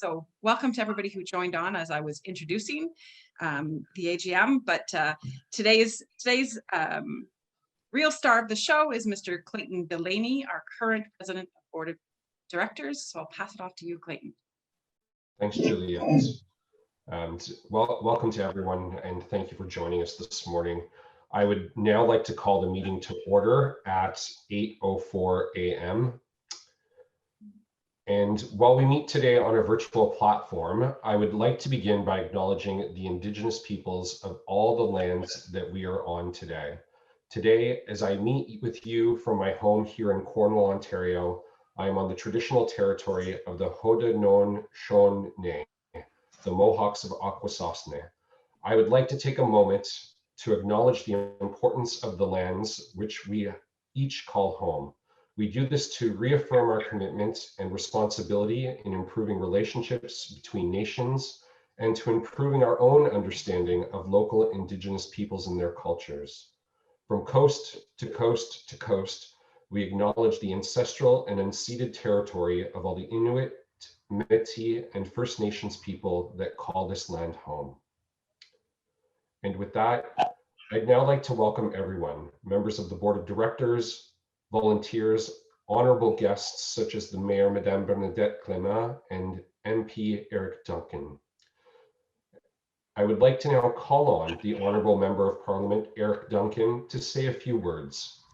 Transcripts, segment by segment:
So welcome to everybody who joined on as I was introducing the AGM. But today's real star of the show is Mr. Clayton Delaney, our current President of Board of Directors. So I'll pass it off to you, Clayton. Thanks, Juliet. And welcome to everyone, and thank you for joining us this morning. I would now like to call the meeting to order at 8:04 a.m. And while we meet today on a virtual platform, I would like to begin by acknowledging the Indigenous peoples of all the lands that we are on today. Today, as I meet with you from my home here in Cornwall, Ontario, I am on the traditional territory of the Haudenosaunee, the Mohawks of Akwesasne. I would like to take a moment to acknowledge the importance of the lands which we each call home. We do this to reaffirm our commitment and responsibility in improving relationships between nations and to improving our own understanding of local Indigenous peoples and their cultures. From coast to coast to coast, we acknowledge the ancestral and unceded territory of all the Inuit, Métis, and First Nations people that call this land home. And with that, I'd now like to welcome everyone, members of the Board of Directors, volunteers, honorable guests such as the Mayor, Madame Bernadette Clément, and MP Eric Duncan. I would like to now call on the Honorable Member of Parliament, Eric Duncan, to say a few words.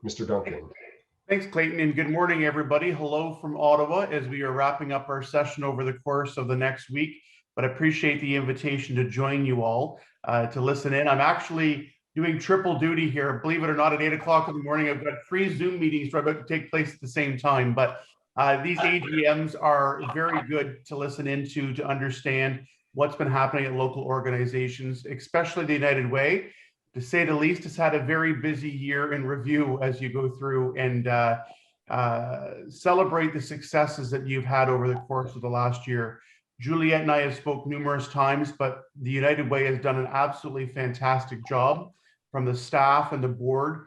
Mr. Duncan. Thanks, Clayton, and good morning, everybody. Hello from Ottawa as we are wrapping up our session over the course of the next week, but I appreciate the invitation to join you all to listen in. I'm actually doing triple duty here. Believe it or not, at 8 o'clock in the morning, I've got 3 Zoom meetings that are about to take place at the same time. But these AGMs are very good to listen into, to understand what's been happening at local organizations, especially the United Way. To say the least, has had a very busy year in review as you go through and celebrate the successes that you've had over the course of the last year. Juliet and I have spoke numerous times, but the United Way has done an absolutely fantastic job from the staff and the board.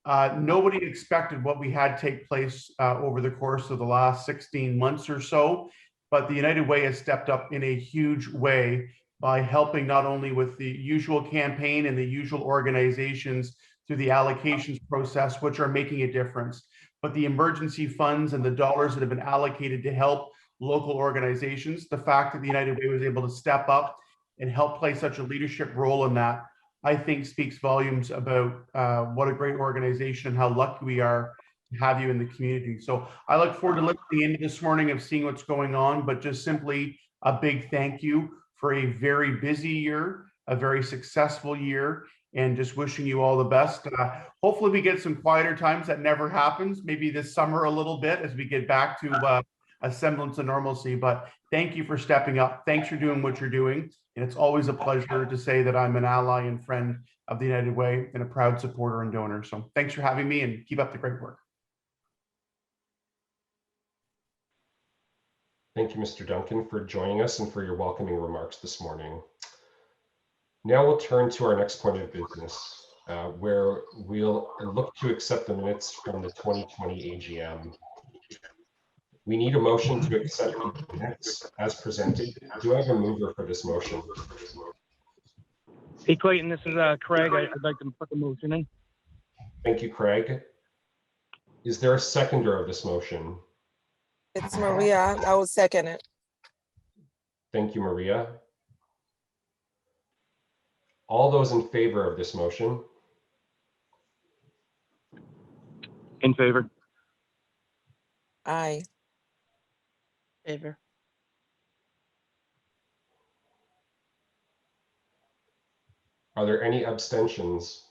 Nobody expected what we had take place over the course of the last 16 months or so, but the United Way has stepped up in a huge way by helping not only with the usual campaign and the usual organizations through the allocations process, which are making a difference, but the emergency funds and the dollars that have been allocated to help local organizations, the fact that the United Way was able to step up and help play such a leadership role in that, I think speaks volumes about what a great organization and how lucky we are to have you in the community. So I look forward to listening in this morning of seeing what's going on, but just simply a big thank you for a very busy year, a very successful year, and just wishing you all the best. Hopefully we get some quieter times. That never happens. Maybe this summer a little bit as we get back to a semblance of normalcy, but thank you for stepping up. Thanks for doing what you're doing. And it's always a pleasure to say that I'm an ally and friend of the United Way and a proud supporter and donor. So thanks for having me and keep up the great work. Thank you, Mr. Duncan, for joining us and for your welcoming remarks this morning. Now we'll turn to our next point of business, where we'll look to accept the minutes from the 2020 AGM. We need a motion to accept the minutes as presented. Do I have a mover for this motion? Hey, Clayton, this is Craig. I'd like to put the motion in. Thank you, Craig. Is there a seconder of this motion? It's Maria. I will second it. Thank you, Maria. All those in favor of this motion? In favor. Aye. Favor. Are there any abstentions?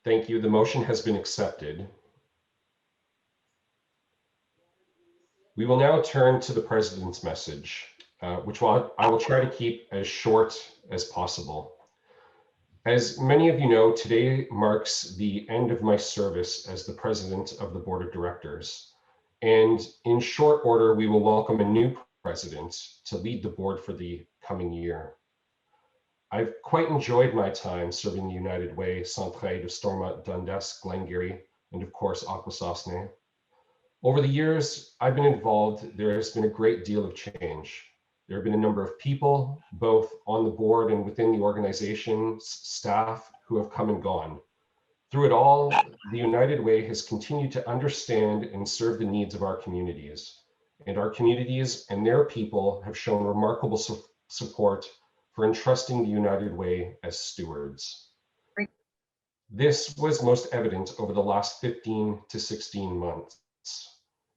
Thank you. The motion has been accepted. We will now turn to the President's message, which I will try to keep as short as possible. As many of you know, today marks the end of my service as the President of the Board of Directors. And in short order, we will welcome a new President to lead the board for the coming year. I've quite enjoyed my time serving the United Way, Centraide of Stormont, Dundas, Glengarry, and of course, Akwesasne. Over the years I've been involved, there has been a great deal of change. There have been a number of people, both on the board and within the organization's staff, who have come and gone. Through it all, the United Way has continued to understand and serve the needs of our communities. And our communities and their people have shown remarkable support for entrusting the United Way as stewards. Great. This was most evident over the last 15 to 16 months.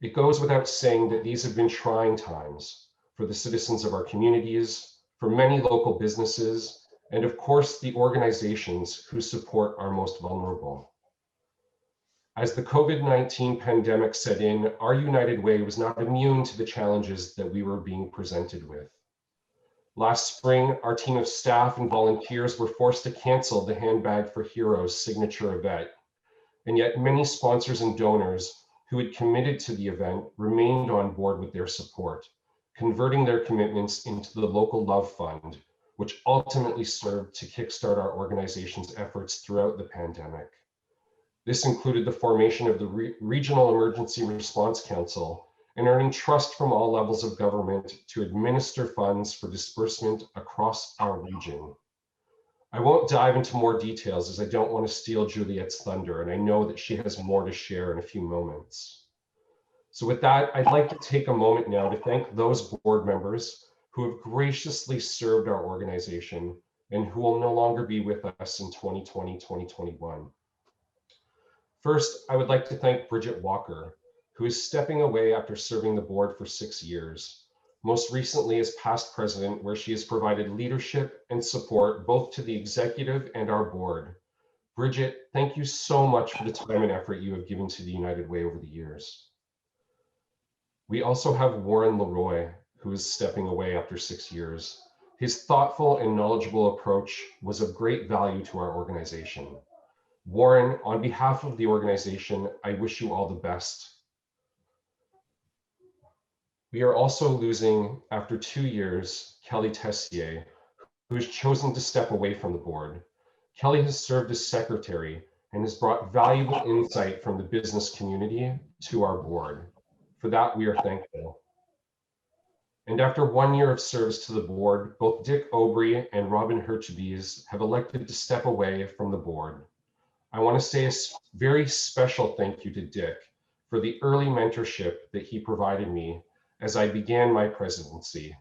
It goes without saying that these have been trying times for the citizens of our communities, for many local businesses, and of course, the organizations who support our most vulnerable. As the COVID-19 pandemic set in, our United Way was not immune to the challenges that we were being presented with. Last spring, our team of staff and volunteers were forced to cancel the Handbag for Heroes signature event, and yet many sponsors and donors who had committed to the event remained on board with their support, converting their commitments into the local Love Fund, which ultimately served to kickstart our organization's efforts throughout the pandemic. This included the formation of the Regional Emergency Response Council and earning trust from all levels of government to administer funds for disbursement across our region. I won't dive into more details as I don't want to steal Juliette's thunder, and I know that she has more to share in a few moments. So with that, I'd like to take a moment now to thank those board members who have graciously served our organization and who will no longer be with us in 2020-2021. First, I would like to thank Bridget Walker, who is stepping away after serving the board for 6 years, most recently as past president, where she has provided leadership and support both to the executive and our board. Bridget, thank you so much for the time and effort you have given to the United Way over the years. We also have Warren Leroy, who is stepping away after 6 years. His thoughtful and knowledgeable approach was of great value to our organization. Warren, on behalf of the organization, I wish you all the best. We are also losing, after 2 years, Kelly Tessier, who has chosen to step away from the board. Kelly has served as secretary and has brought valuable insight from the business community to our board. For that, we are thankful. And after 1 year of service to the board, both Dick Aubry and Robin Hertubise have elected to step away from the board. I want to say a very special thank you to Dick for the early mentorship that he provided me as I began my presidency.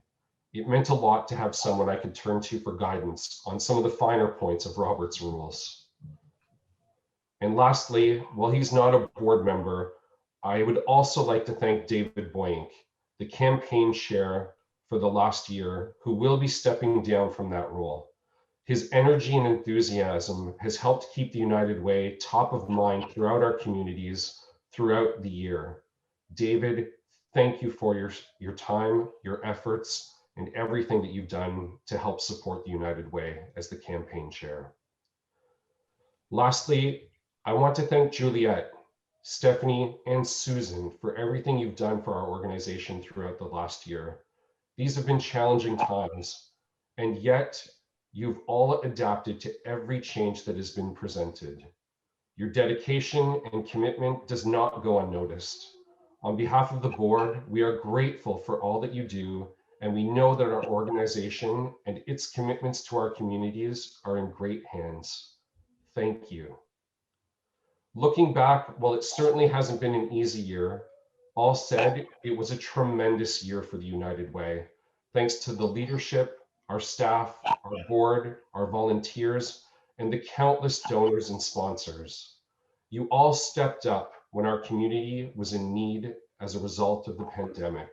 It meant a lot to have someone I could turn to for guidance on some of the finer points of Robert's rules. And lastly, while he's not a board member, I would also like to thank David Boink, the campaign chair for the last year, who will be stepping down from that role. His energy and enthusiasm has helped keep the United Way top of mind throughout our communities throughout the year. David, thank you for your time, your efforts, and everything that you've done to help support the United Way as the campaign chair. Lastly, I want to thank Juliette, Stephanie, and Susan for everything you've done for our organization throughout the last year. These have been challenging times, and yet you've all adapted to every change that has been presented. Your dedication and commitment does not go unnoticed. On behalf of the board, we are grateful for all that you do, and we know that our organization and its commitments to our communities are in great hands. Thank you. Looking back, while it certainly hasn't been an easy year, all said, it was a tremendous year for the United Way. Thanks to the leadership, our staff, our board, our volunteers, and the countless donors and sponsors. You all stepped up when our community was in need as a result of the pandemic.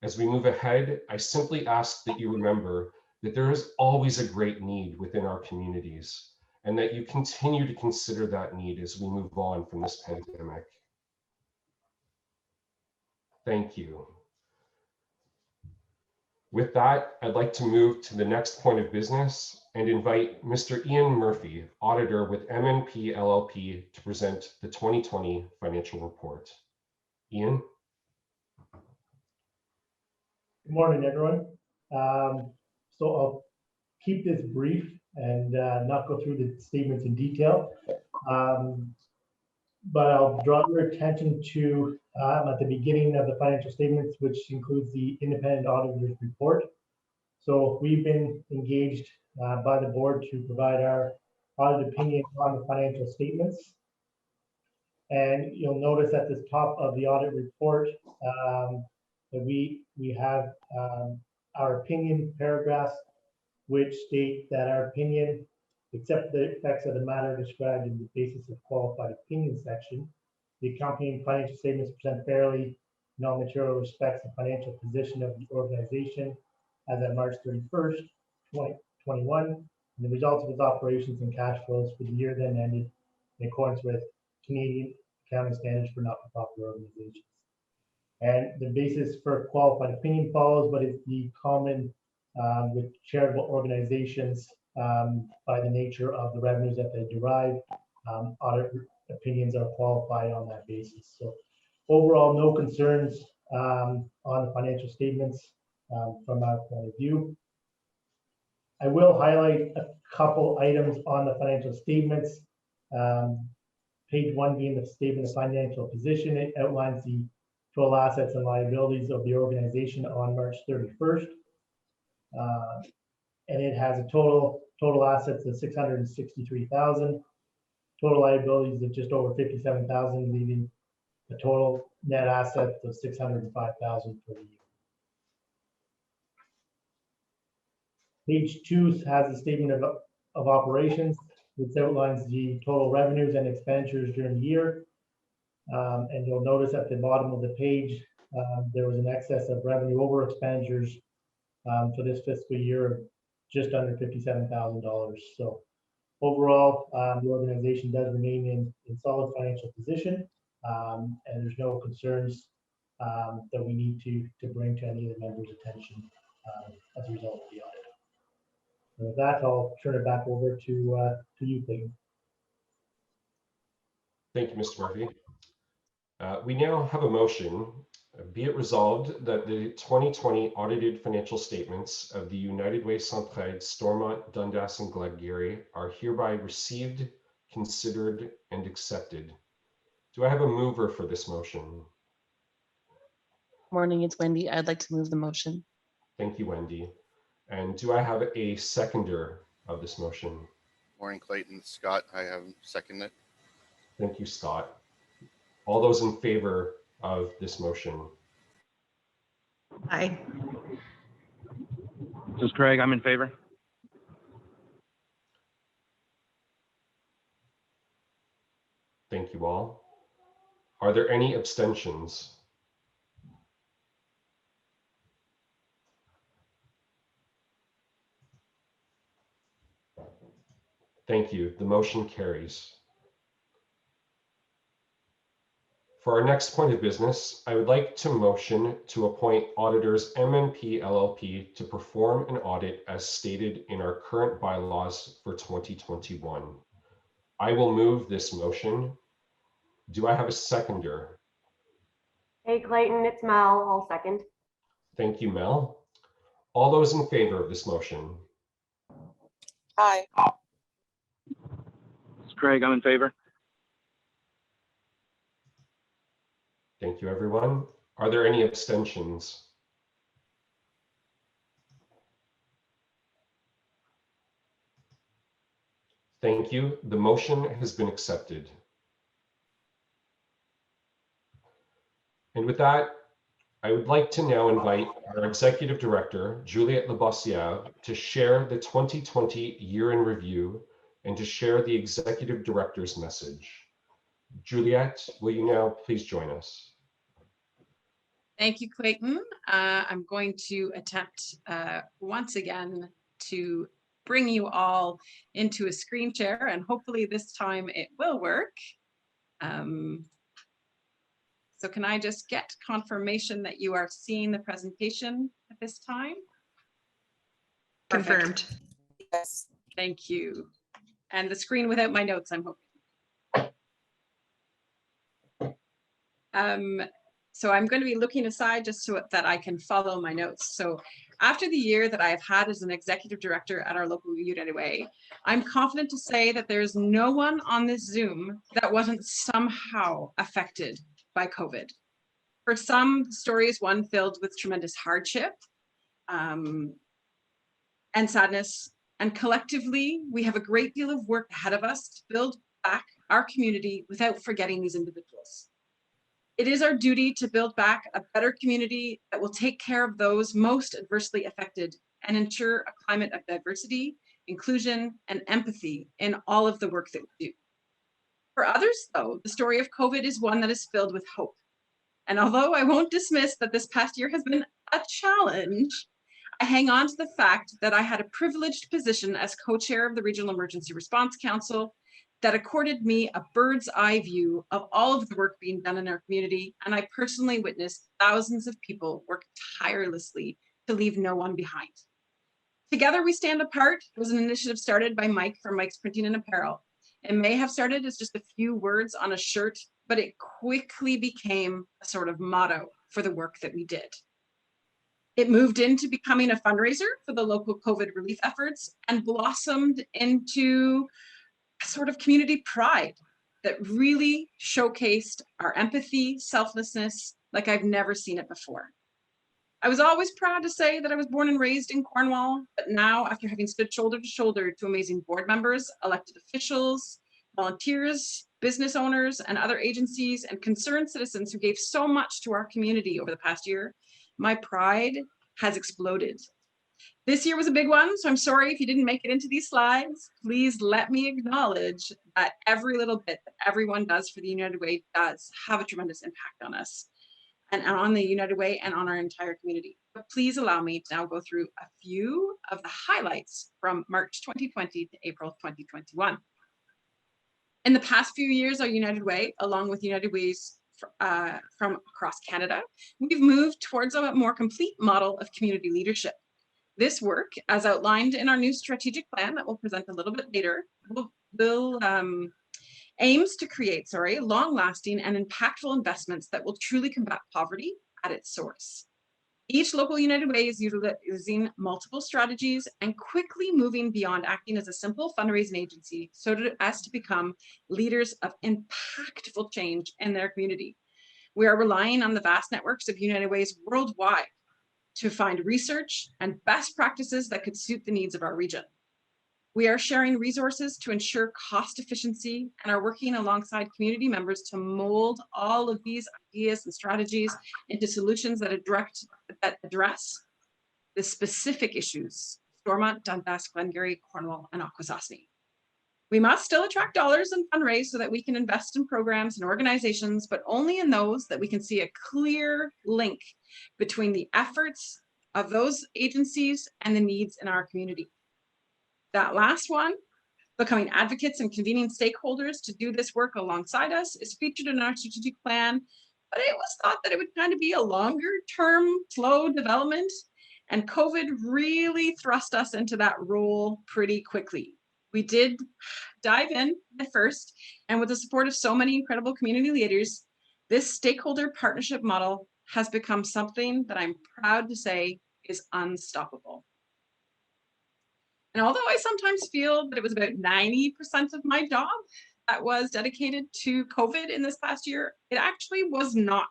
As we move ahead, I simply ask that you remember that there is always a great need within our communities, and that you continue to consider that need as we move on from this pandemic. Thank you. With that, I'd like to move to the next point of business and invite Mr. Ian Murphy, auditor with MNP LLP, to present the 2020 financial report. Ian? Good morning, everyone. So I'll keep this brief and not go through the statements in detail. But I'll draw your attention to at the beginning of the financial statements, which includes the independent auditor's report. So we've been engaged by the board to provide our audit opinion on the financial statements. And you'll notice at the top of the audit report that we have our opinion paragraphs, which state that our opinion, except for the effects of the matter described in the basis of qualified opinion section, the accompanying financial statements present fairly in all material respects the financial position of the organization as of March 31st, 2021, and the results of its operations and cash flows for the year then ended in accordance with Canadian accounting standards for not-for-profit organizations. And the basis for qualified opinion follows, but it's the common with charitable organizations by the nature of the revenues that they derive. Audit opinions are qualified on that basis. So overall, no concerns on the financial statements from our point of view. I will highlight a couple items on the financial statements. Page 1 being the statement of financial position, it outlines the total assets and liabilities of the organization on March 31st. And it has a total assets of 663,000, total liabilities of just over 57,000, leaving a total net assets of 605,000 for the year. Page 2 has a statement of operations, which outlines the total revenues and expenditures during the year. And you'll notice at the bottom of the page, there was an excess of revenue over expenditures for this fiscal year of just under $57,000. So overall, the organization does remain in solid financial position, and there's no concerns that we need to bring to any of the members' attention as a result of the audit. And with that, I'll turn it back over to you, Clayton. Thank you, Mr. Murphy. We now have a motion. Be it resolved that the 2020 audited financial statements of the United Way Centraide, Stormont, Dundas, and Glengarry are hereby received, considered, and accepted. Do I have a mover for this motion? Morning, it's Wendy. I'd like to move the motion. Thank you, Wendy. And do I have a seconder of this motion? Morning, Clayton. Scott, I have seconded it. Thank you, Scott. All those in favor of this motion? Aye. This is Craig. I'm in favor. Thank you all. Are there any abstentions? Thank you. The motion carries. For our next point of business, I would like to motion to appoint auditors MNP LLP to perform an audit as stated in our current bylaws for 2021. I will move this motion. Do I have a seconder? Hey, Clayton, it's Mel. I'll second. Thank you, Mel. All those in favor of this motion? Aye. This is Craig. I'm in favor. Thank you, everyone. Are there any abstentions? Thank you. The motion has been accepted. And with that, I would like to now invite our Executive Director, Juliette Labossière, to share the 2020 year in review and to share the Executive Director's message. Juliette, will you now please join us? Thank you, Clayton. I'm going to attempt once again to bring you all into a screen share, and hopefully this time it will work. So can I just get confirmation that you are seeing the presentation at this time? Confirmed. Yes. Thank you. And the screen without my notes, I'm hoping. So I'm going to be looking aside just so that I can follow my notes. So after the year that I have had as an executive director at our local United Way, I'm confident to say that there's no one on this Zoom that wasn't somehow affected by COVID. For some, the story is one filled with tremendous hardship and sadness. And collectively, we have a great deal of work ahead of us to build back our community without forgetting these individuals. It is our duty to build back a better community that will take care of those most adversely affected and ensure a climate of diversity, inclusion, and empathy in all of the work that we do. For others, though, the story of COVID is one that is filled with hope. And although I won't dismiss that this past year has been a challenge, I hang on to the fact that I had a privileged position as co-chair of the Regional Emergency Response Council that accorded me a bird's eye view of all of the work being done in our community. And I personally witnessed thousands of people work tirelessly to leave no one behind. Together We Stand Apart was an initiative started by Mike from Mike's Printing and Apparel. It may have started as just a few words on a shirt, but it quickly became a sort of motto for the work that we did. It moved into becoming a fundraiser for the local COVID relief efforts and blossomed into a sort of community pride that really showcased our empathy, selflessness, like I've never seen it before. I was always proud to say that I was born and raised in Cornwall, but now, after having stood shoulder to shoulder to amazing board members, elected officials, volunteers, business owners, and other agencies and concerned citizens who gave so much to our community over the past year, my pride has exploded. This year was a big one, so I'm sorry if you didn't make it into these slides. Please let me acknowledge that every little bit that everyone does for the United Way does have a tremendous impact on us and on the United Way and on our entire community. But please allow me to now go through a few of the highlights from March 2020 to April 2021. In the past few years, our United Way, along with United Ways from across Canada, we've moved towards a more complete model of community leadership. This work, as outlined in our new strategic plan that we'll present a little bit later, aims to create, long-lasting and impactful investments that will truly combat poverty at its source. Each local United Way is using multiple strategies and quickly moving beyond acting as a simple fundraising agency as to become leaders of impactful change in their community. We are relying on the vast networks of United Ways worldwide to find research and best practices that could suit the needs of our region. We are sharing resources to ensure cost efficiency and are working alongside community members to mold all of these ideas and strategies into solutions that address the specific issues: Stormont, Dundas, Glengarry, Cornwall, and Akwesasne. We must still attract dollars and fundraise so that we can invest in programs and organizations, but only in those that we can see a clear link between the efforts of those agencies and the needs in our community. That last one, becoming advocates and convening stakeholders to do this work alongside us, is featured in our strategic plan, but it was thought that it would kind of be a longer term, slow development, and COVID really thrust us into that role pretty quickly. We did dive in at first, and with the support of so many incredible community leaders, this stakeholder partnership model has become something that I'm proud to say is unstoppable. And although I sometimes feel that it was about 90% of my job that was dedicated to COVID in this past year, it actually was not.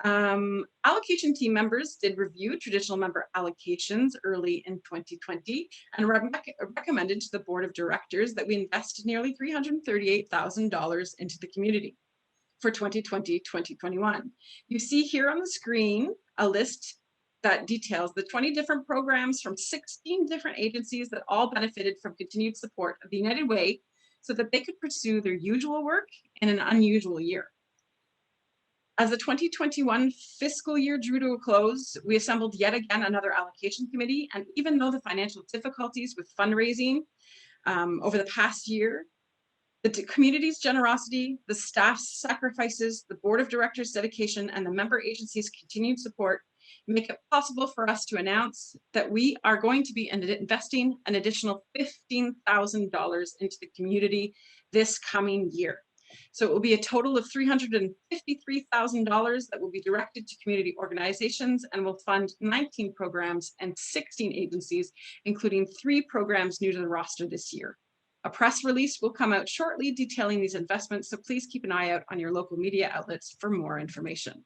Allocation team members did review traditional member allocations early in 2020 and recommended to the board of directors that we invest nearly $338,000 into the community for 2020-2021. You see here on the screen a list that details the 20 different programs from 16 different agencies that all benefited from continued support of the United Way so that they could pursue their usual work in an unusual year. As the 2021 fiscal year drew to a close, we assembled yet again another allocation committee, and even though the financial difficulties with fundraising over the past year, the community's generosity, the staff's sacrifices, the board of directors' dedication, and the member agencies' continued support make it possible for us to announce that we are going to be investing an additional $15,000 into the community this coming year. So it will be a total of $353,000 that will be directed to community organizations and will fund 19 programs and 16 agencies, including 3 programs new to the roster this year. A press release will come out shortly detailing these investments, so please keep an eye out on your local media outlets for more information.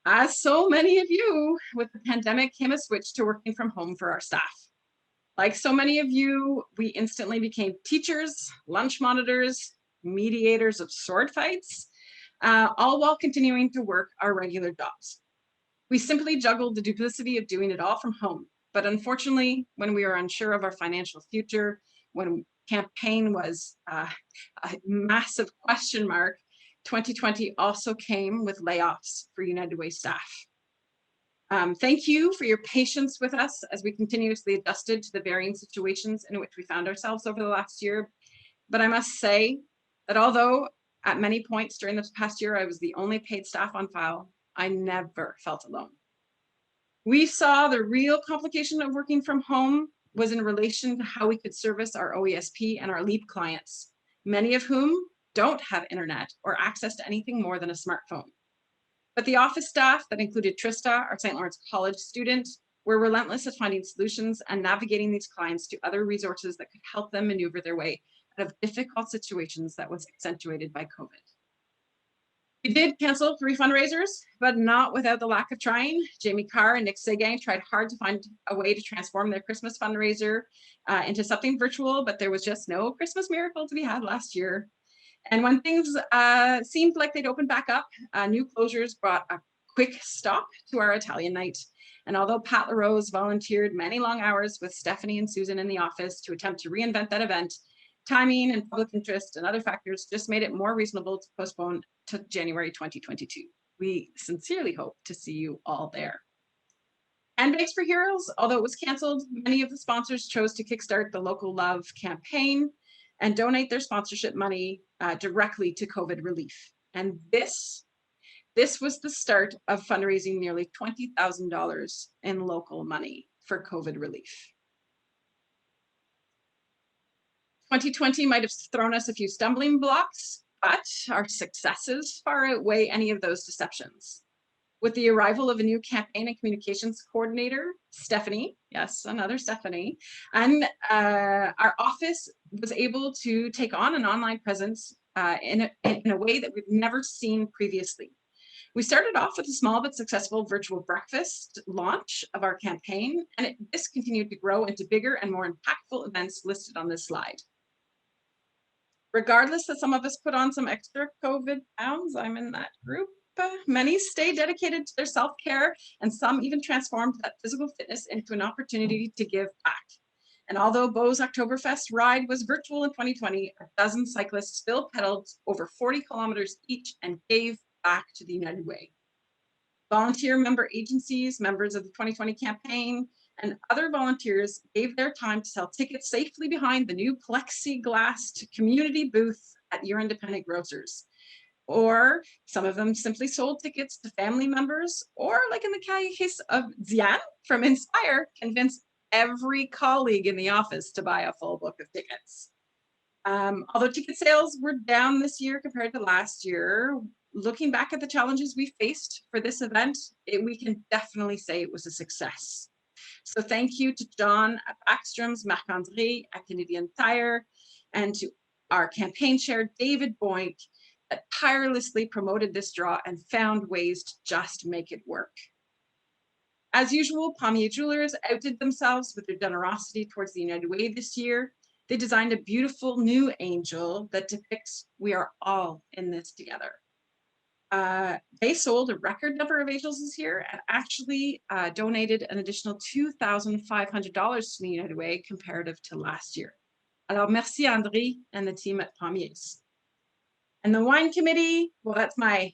As so many of you, with the pandemic came a switch to working from home for our staff. Like so many of you, we instantly became teachers, lunch monitors, mediators of sword fights, all while continuing to work our regular jobs. We simply juggled the duplicity of doing it all from home. But unfortunately, when we were unsure of our financial future, when campaign was a massive question mark, 2020 also came with layoffs for United Way staff. Thank you for your patience with us as we continuously adjusted to the varying situations in which we found ourselves over the last year. But I must say that although at many points during this past year, I was the only paid staff on file, I never felt alone. We saw the real complication of working from home was in relation to how we could service our OESP and our LEAP clients, many of whom don't have internet or access to anything more than a smartphone. But the office staff that included Trista, our St. Lawrence College student, were relentless at finding solutions and navigating these clients to other resources that could help them maneuver their way out of difficult situations that was accentuated by COVID. We did cancel 3 fundraisers, but not without the lack of trying. Jamie Carr and Nick Seguin tried hard to find a way to transform their Christmas fundraiser into something virtual, but there was just no Christmas miracle to be had last year. And when things seemed like they'd open back up, new closures brought a quick stop to our Italian night. And although Pat LaRose volunteered many long hours with Stephanie and Susan in the office to attempt to reinvent that event, timing and public interest and other factors just made it more reasonable to postpone to January 2022. We sincerely hope to see you all there. And Bakes for Heroes, although it was canceled, many of the sponsors chose to kickstart the Local Love campaign and donate their sponsorship money directly to COVID relief. And this was the start of fundraising nearly $20,000 in local money for COVID relief. 2020 might have thrown us a few stumbling blocks, but our successes far outweigh any of those deceptions. With the arrival of a new campaign and communications coordinator, Stephanie, yes, another Stephanie, and our office was able to take on an online presence in a way that we've never seen previously. We started off with a small but successful virtual breakfast launch of our campaign, and this continued to grow into bigger and more impactful events listed on this slide. Regardless that some of us put on some extra COVID pounds, I'm in that group, many stay dedicated to their self-care, and some even transformed that physical fitness into an opportunity to give back. And although Beau's Oktoberfest ride was virtual in 2020, a dozen cyclists still pedaled over 40 kilometers each and gave back to the United Way. Volunteer member agencies, members of the 2020 campaign, and other volunteers gave their time to sell tickets safely behind the new plexiglass community booth at your independent grocers. Or some of them simply sold tickets to family members, or like in the case of Diane from Inspire, convinced every colleague in the office to buy a full book of tickets. Although ticket sales were down this year compared to last year, looking back at the challenges we faced for this event, we can definitely say it was a success. So thank you to John at Backstrom's, Marc-André at Canadian Tire, and to our campaign chair, David Boink, that tirelessly promoted this draw and found ways to just make it work. As usual, Pommier Jewelers outdid themselves with their generosity towards the United Way this year. They designed a beautiful new angel that depicts we are all in this together. They sold a record number of angels this year and actually donated an additional $2,500 to the United Way comparative to last year. Alors, merci André and the team at Pommier's. And the wine committee, well, that's I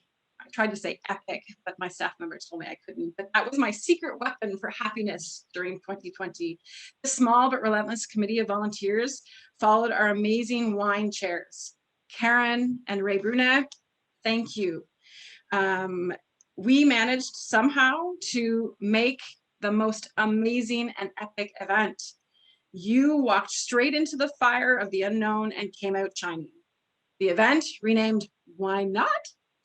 tried to say epic, but my staff members told me I couldn't, but that was my secret weapon for happiness during 2020. The small but relentless committee of volunteers followed our amazing wine chairs. Karen and Ray Brunet, thank you. We managed somehow to make the most amazing and epic event. You walked straight into the fire of the unknown and came out shining. The event, renamed Why Not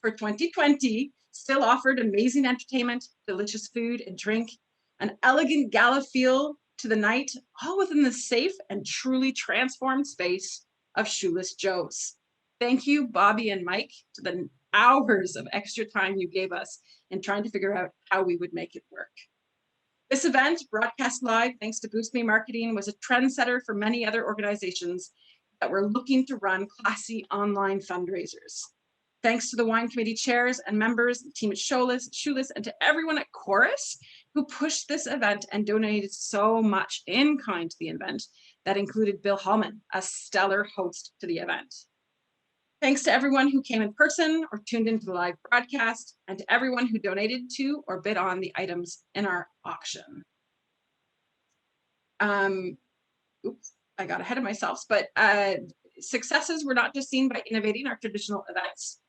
for 2020, still offered amazing entertainment, delicious food and drink, an elegant gala feel to the night, all within the safe and truly transformed space of Shoeless Joe's. Thank you, Bobby and Mike, to the hours of extra time you gave us in trying to figure out how we would make it work. This event, broadcast live thanks to Boost Me Marketing, was a trendsetter for many other organizations that were looking to run classy online fundraisers. Thanks to the wine committee chairs and members, the team at Shoeless, and to everyone at Chorus who pushed this event and donated so much in kind to the event. That included Bill Hallman, a stellar host to the event. Thanks to everyone who came in person or tuned into the live broadcast, and to everyone who donated to or bid on the items in our auction. Oops, I got ahead of myself, but successes were not just seen by innovating our traditional events.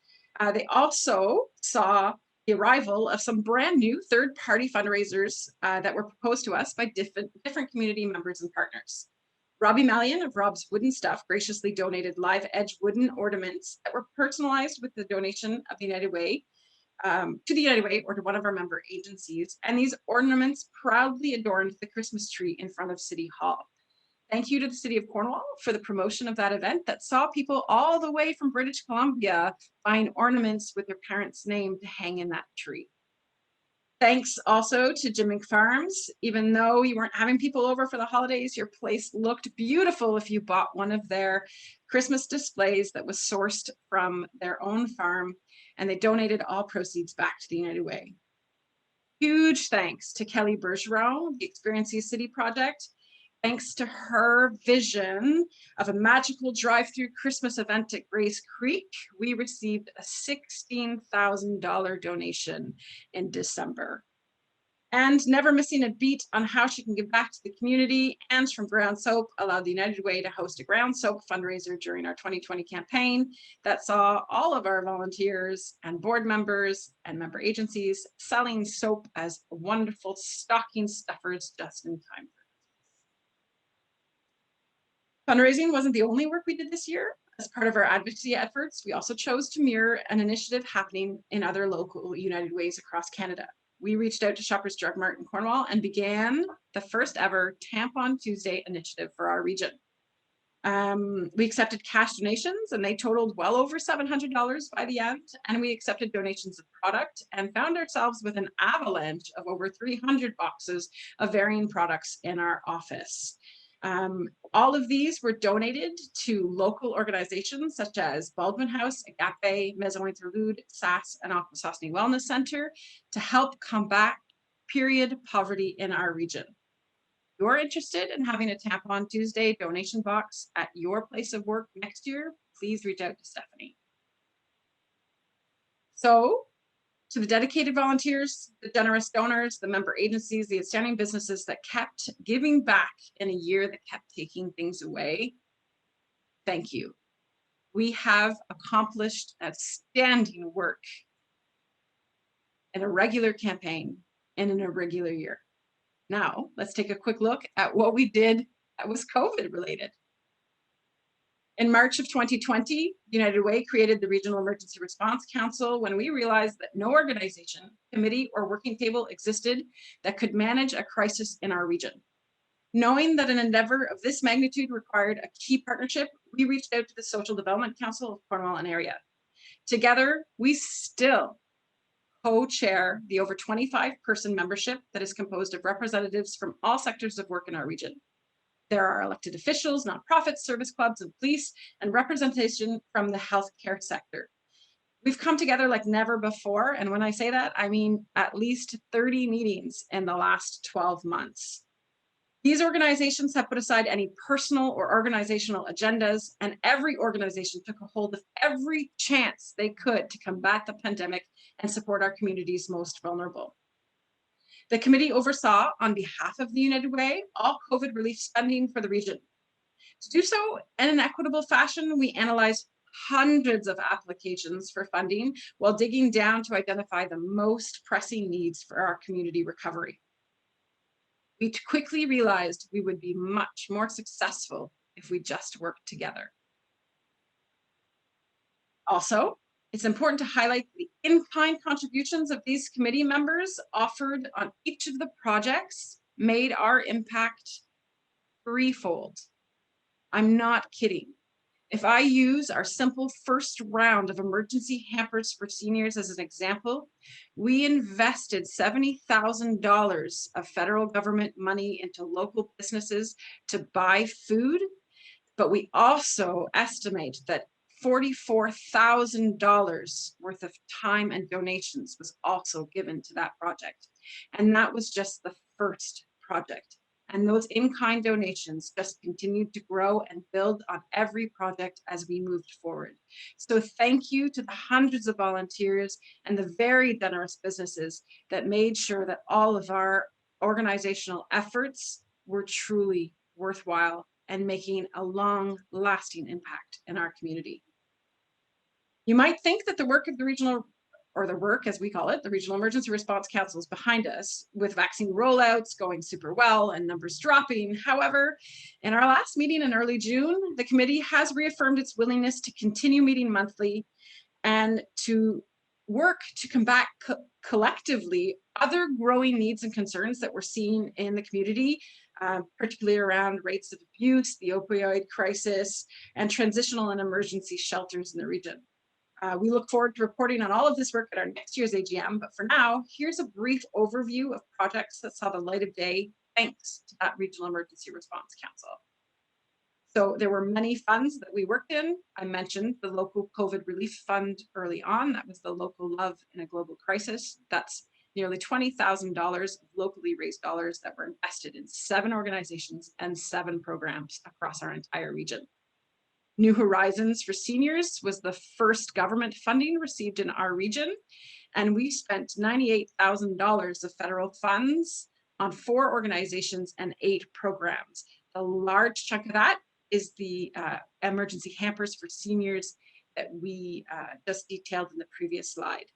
They also saw the arrival of some brand new third-party fundraisers that were proposed to us by different community members and partners. Robbie Mallion of Rob's Wooden Stuff graciously donated live edge wooden ornaments that were personalized with the donation of the United Way, to the United Way or to one of our member agencies. And these ornaments proudly adorned the Christmas tree in front of City Hall. Thank you to the City of Cornwall for the promotion of that event that saw people all the way from British Columbia buying ornaments with their parents' name to hang in that tree. Thanks also to Jim Farms. Even though you weren't having people over for the holidays, your place looked beautiful if you bought one of their Christmas displays that was sourced from their own farm, and they donated all proceeds back to the United Way. Huge thanks to Kelly Bergeron, the Experience City Project. Thanks to her vision of a magical drive-through Christmas event at Grace Creek, we received a $16,000 donation in December. And never missing a beat on how she can give back to the community, Ange from Ground Soap allowed the United Way to host a ground soap fundraiser during our 2020 campaign that saw all of our volunteers and board members and member agencies selling soap as wonderful stocking stuffers just in time. Fundraising wasn't the only work we did this year. As part of our advocacy efforts, we also chose to mirror an initiative happening in other local United Ways across Canada. We reached out to Shoppers Drug Mart in Cornwall and began the first ever Tampon Tuesday initiative for our region. We accepted cash donations and they totaled well over $700 by the end. And we accepted donations of product and found ourselves with an avalanche of over 300 boxes of varying products in our office. All of these were donated to local organizations such as Baldwin House, Agape, Maison Interlude, SAS, and Akwesasne Wellness Center to help combat period poverty in our region. If you're interested in having a Tampon Tuesday donation box at your place of work next year, please reach out to Stephanie. So, to the dedicated volunteers, the generous donors, the member agencies, the outstanding businesses that kept giving back in a year that kept taking things away, thank you. We have accomplished outstanding work in a regular campaign and in a regular year. Now, let's take a quick look at what we did that was COVID related. In March of 2020, United Way created the Regional Emergency Response Council when we realized that no organization, committee, or working table existed that could manage a crisis in our region. Knowing that an endeavor of this magnitude required a key partnership, we reached out to the Social Development Council of Cornwall and area. Together, we still co-chair the over 25-person membership that is composed of representatives from all sectors of work in our region. There are elected officials, nonprofits, service clubs, and police, and representation from the healthcare sector. We've come together like never before, and when I say that, I mean at least 30 meetings in the last 12 months. These organizations have put aside any personal or organizational agendas, and every organization took a hold of every chance they could to combat the pandemic and support our communities most vulnerable. The committee oversaw, on behalf of the United Way, all COVID relief spending for the region. To do so in an equitable fashion, we analyzed hundreds of applications for funding while digging down to identify the most pressing needs for our community recovery. We quickly realized we would be much more successful if we just worked together. Also, it's important to highlight the in-kind contributions of these committee members offered on each of the projects made our impact threefold. I'm not kidding. If I use our simple first round of emergency hampers for seniors as an example, we invested $70,000 of federal government money into local businesses to buy food, but we also estimate that $44,000 worth of time and donations was also given to that project. And that was just the first project. And those in-kind donations just continued to grow and build on every project as we moved forward. So thank you to the hundreds of volunteers and the very generous businesses that made sure that all of our organizational efforts were truly worthwhile and making a long-lasting impact in our community. You might think that the work of the regional, or the work as we call it, the Regional Emergency Response Council is behind us, with vaccine rollouts going super well and numbers dropping. However, in our last meeting in early June, the committee has reaffirmed its willingness to continue meeting monthly and to work to combat collectively other growing needs and concerns that we're seeing in the community, particularly around rates of abuse, the opioid crisis, and transitional and emergency shelters in the region. We look forward to reporting on all of this work at our next year's AGM, but for now, here's a brief overview of projects that saw the light of day thanks to that Regional Emergency Response Council. So there were many funds that we worked in. I mentioned the local COVID relief fund early on. That was the local love in a global crisis. That's nearly $20,000 of locally raised dollars that were invested in 7 organizations and 7 programs across our entire region. New Horizons for Seniors was the first government funding received in our region, and we spent $98,000 of federal funds on 4 organizations and 8 programs. A large chunk of that is the emergency hampers for seniors that we just detailed in the previous slide.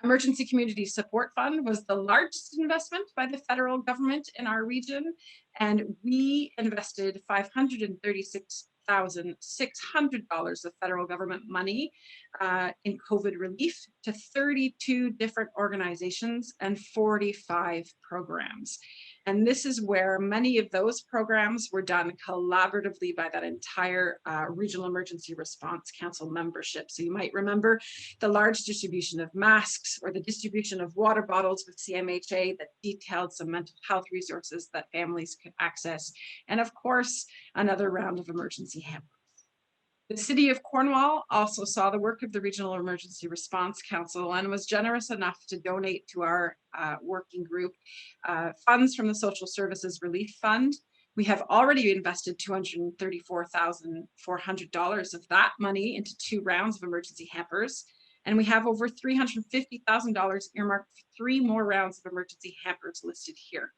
Emergency Community Support Fund was the largest investment by the federal government in our region, and we invested $536,600 of federal government money in COVID relief to 32 different organizations and 45 programs. And this is where many of those programs were done collaboratively by that entire Regional Emergency Response Council membership. So you might remember the large distribution of masks or the distribution of water bottles with CMHA that detailed some mental health resources that families could access. And of course, another round of emergency hampers. The City of Cornwall also saw the work of the Regional Emergency Response Council and was generous enough to donate to our working group funds from the Social Services Relief Fund. We have already invested $234,400 of that money into 2 rounds of emergency hampers, and we have over $350,000 earmarked for 3 more rounds of emergency hampers listed here.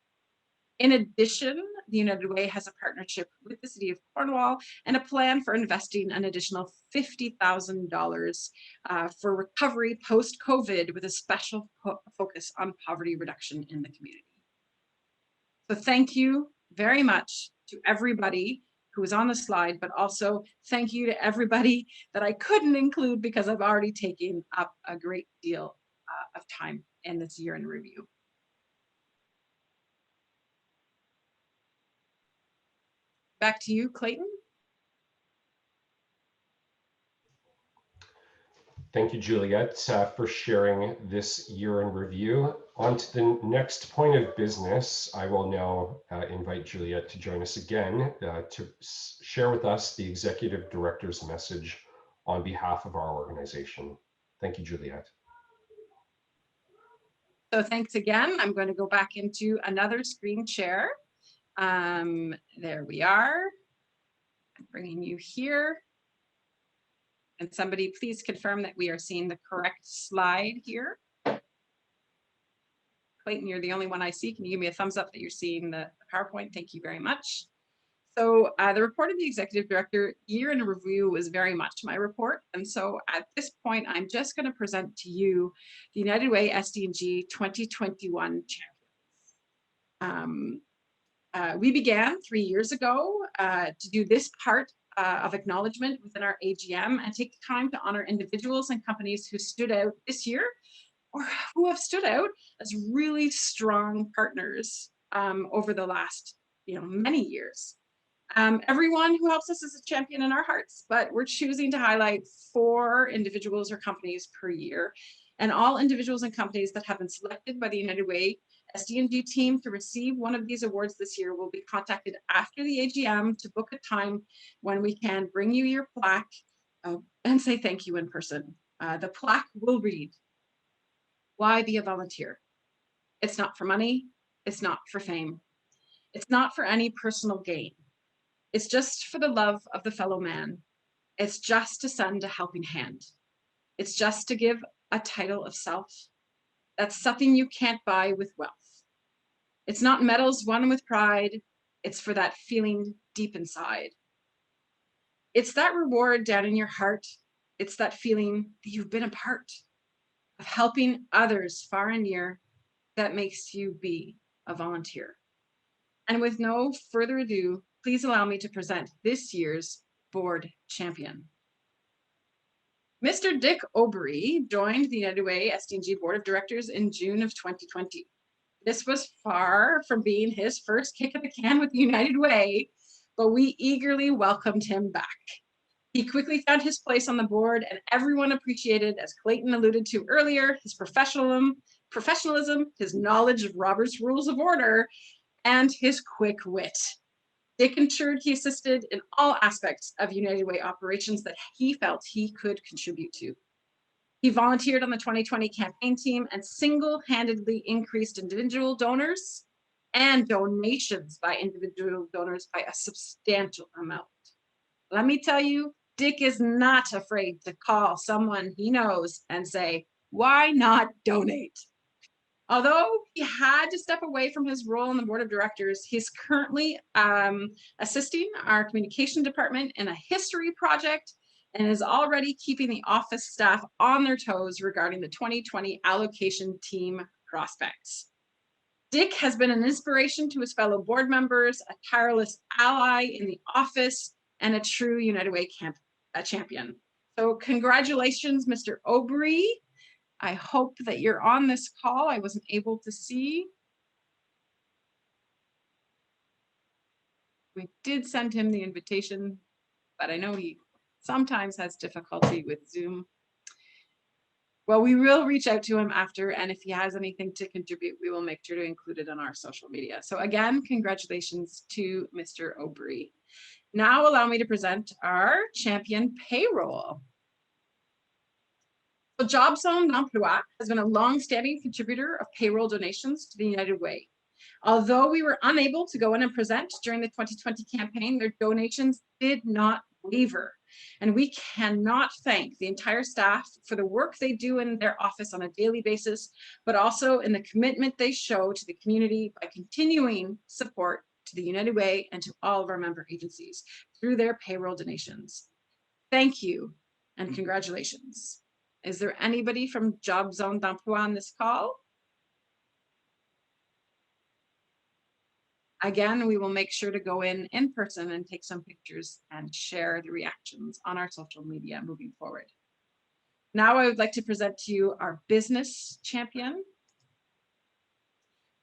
In addition, the United Way has a partnership with the City of Cornwall and a plan for investing an additional $50,000 for recovery post-COVID with a special focus on poverty reduction in the community. So thank you very much to everybody who was on the slide, but also thank you to everybody that I couldn't include because I've already taken up a great deal of time in this year in review. Back to you, Clayton. Thank you, Juliet, for sharing this year in review. On to the next point of business, I will now invite Juliet to join us again to share with us the Executive Director's message on behalf of our organization. Thank you, Juliet. So thanks again. I'm going to go back into another screen share. There we are. I'm bringing you here. And somebody please confirm that we are seeing the correct slide here. Clayton, you're the only one I see. Can you give me a thumbs up that you're seeing the PowerPoint? Thank you very much. So the report of the Executive Director year in review was very much my report. And so at this point, I'm just going to present to you the United Way SDG 2021 champions. We began 3 years ago to do this part of acknowledgement within our AGM and take time to honor individuals and companies who stood out this year or who have stood out as really strong partners over the last many years. Everyone who helps us is a champion in our hearts, but we're choosing to highlight 4 individuals or companies per year. And all individuals and companies that have been selected by the United Way SDG team to receive one of these awards this year will be contacted after the AGM to book a time when we can bring you your plaque and say thank you in person. The plaque will read, "Why be a volunteer?" It's not for money. It's not for fame. It's not for any personal gain. It's just for the love of the fellow man. It's just to send a helping hand. It's just to give a title of self. That's something you can't buy with wealth. It's not medals won with pride. It's for that feeling deep inside. It's that reward down in your heart. It's that feeling that you've been a part of helping others far and near that makes you be a volunteer. And with no further ado, please allow me to present this year's board champion. Mr. Dick Obery joined the United Way SDG Board of Directors in June of 2020. This was far from being his first kick at the can with the United Way, but we eagerly welcomed him back. He quickly found his place on the board, and everyone appreciated, as Clayton alluded to earlier, his professionalism, his knowledge of Robert's Rules of Order, and his quick wit. Dick ensured he assisted in all aspects of United Way operations that he felt he could contribute to. He volunteered on the 2020 campaign team and single-handedly increased individual donors and donations by individual donors by a substantial amount. Let me tell you, Dick is not afraid to call someone he knows and say, "Why not donate?" Although he had to step away from his role on the board of directors, he's currently assisting our communication department in a history project and is already keeping the office staff on their toes regarding the 2020 allocation team prospects. Dick has been an inspiration to his fellow board members, a tireless ally in the office, and a true United Way champion. So congratulations, Mr. Obery. I hope that you're on this call. I wasn't able to see. We did send him the invitation, but I know he sometimes has difficulty with Zoom. Well, we will reach out to him after, and if he has anything to contribute, we will make sure to include it on our social media. So again, congratulations to Mr. Obery. Now allow me to present our champion payroll. So Job Zone d'Emploi has been a long-standing contributor of payroll donations to the United Way. Although we were unable to go in and present during the 2020 campaign, their donations did not waver. And we cannot thank the entire staff for the work they do in their office on a daily basis, but also in the commitment they show to the community by continuing support to the United Way and to all of our member agencies through their payroll donations. Thank you and congratulations. Is there anybody from Job Zone d'Emploi on this call? Again, we will make sure to go in person and take some pictures and share the reactions on our social media moving forward. Now I would like to present to you our business champion.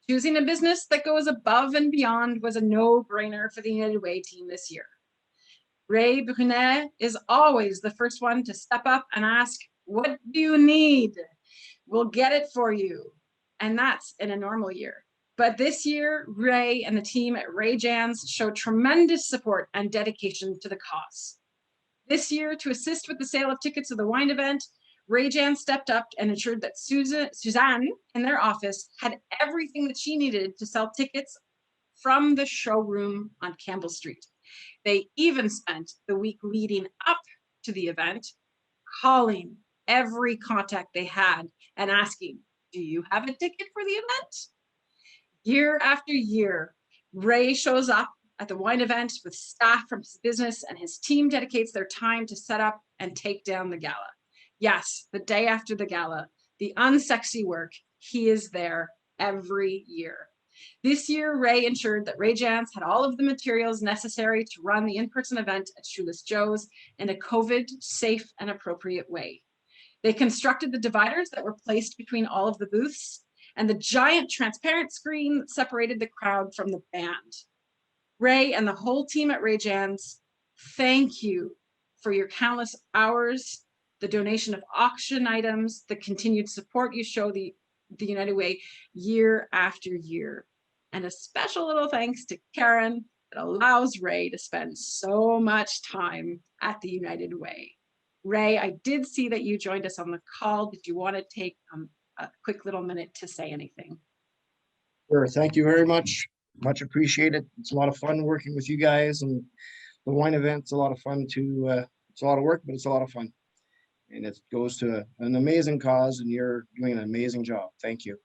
Choosing a business that goes above and beyond was a no-brainer for the United Way team this year. Ray Brunet is always the first one to step up and ask, "What do you need? We'll get it for you." And that's in a normal year. But this year, Ray and the team at Ray Jans showed tremendous support and dedication to the cause. This year, to assist with the sale of tickets of the wine event, Ray Jans stepped up and ensured that Suzanne in their office had everything that she needed to sell tickets from the showroom on Campbell Street. They even spent the week leading up to the event calling every contact they had and asking, "Do you have a ticket for the event?" Year after year, Ray shows up at the wine event with staff from his business, and his team dedicates their time to set up and take down the gala. Yes, the day after the gala, the unsexy work, he is there every year. This year, Ray ensured that Ray Jans had all of the materials necessary to run the in-person event at Shoeless Joe's in a COVID-safe and appropriate way. They constructed the dividers that were placed between all of the booths and the giant transparent screen that separated the crowd from the band. Ray and the whole team at Ray Jans, thank you for your countless hours, the donation of auction items, the continued support you show the United Way year after year. And a special little thanks to Karen that allows Ray to spend so much time at the United Way. Ray, I did see that you joined us on the call. Did you want to take a quick little minute to say anything? Sure. Thank you very much. Much appreciated. It's a lot of fun working with you guys, and the wine event's a lot of fun too. It's a lot of work, but it's a lot of fun. And it goes to an amazing cause, and you're doing an amazing job. Thank you.